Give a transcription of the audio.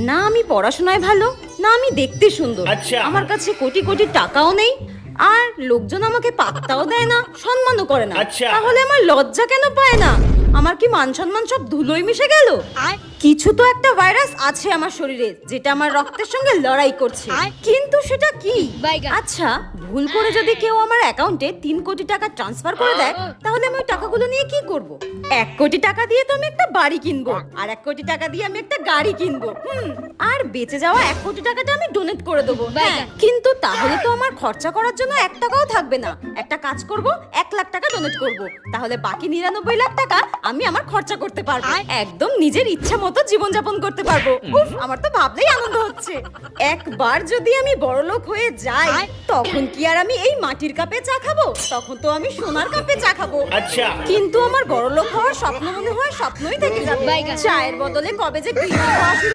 না আমি পড়াশোনায় ভালো, না আমি দেখতে সুন্দর, আমার কাছে কোটি কোটি টাকাও নেই, আর লোকজন আমাকে পাত্তাও দেয় না, সম্মানও করে না। তাহলে আমার লজ্জা কেন পায় না? আমার কি মান সম্মান সব ধুলোয় মিশে গেল? কিছু তো একটা ভাইরাস আছে আমার শরীরে, যেটা আমার রক্তের সঙ্গে লড়াই করছে, কিন্তু সেটা কি? আচ্ছা, ভুল করে যদি কেউ আমার অ্যাকাউন্টে 3 কোটি টাকা ট্রান্সফার করে দেয়, তাহলে আমি ওই টাকাগুলো নিয়ে কি করব? 1 কোটি টাকা দিয়ে তো আমি একটা বাড়ি কিনবো, আর 1 কোটি টাকা দিয়ে আমি একটা গাড়ি কিনবো, আর বেঁচে যাওয়া 1 কোটি টাকাটা আমি ডোনেট করে দেবো। কিন্তু তাহলে তো আমার খরচা করার জন্য 1 টাকাও থাকবে না। একটা কাজ করব, 1 লাখ টাকা ডোনেট করব, তাহলে বাকি 99 লাখ টাকা আমি আমার খরচা করতে পারবো, একদম নিজের ইচ্ছা মতো জীবনযাপন করতে পারবো। উফ, আমার তো ভাবলেই আনন্দ হচ্ছে। একবার যদি আমি বড়লোক হয়ে যাই, তখন কি আর আমি এই মাটির কাপে চা খাবো? তখন তো আমি সোনার কাপে চা খাবো। কিন্তু আমার বড়লোক হওয়ার স্বপ্ন মনে হয় স্বপ্নই থেকে যাবে। চায়ের বদলে কবে যে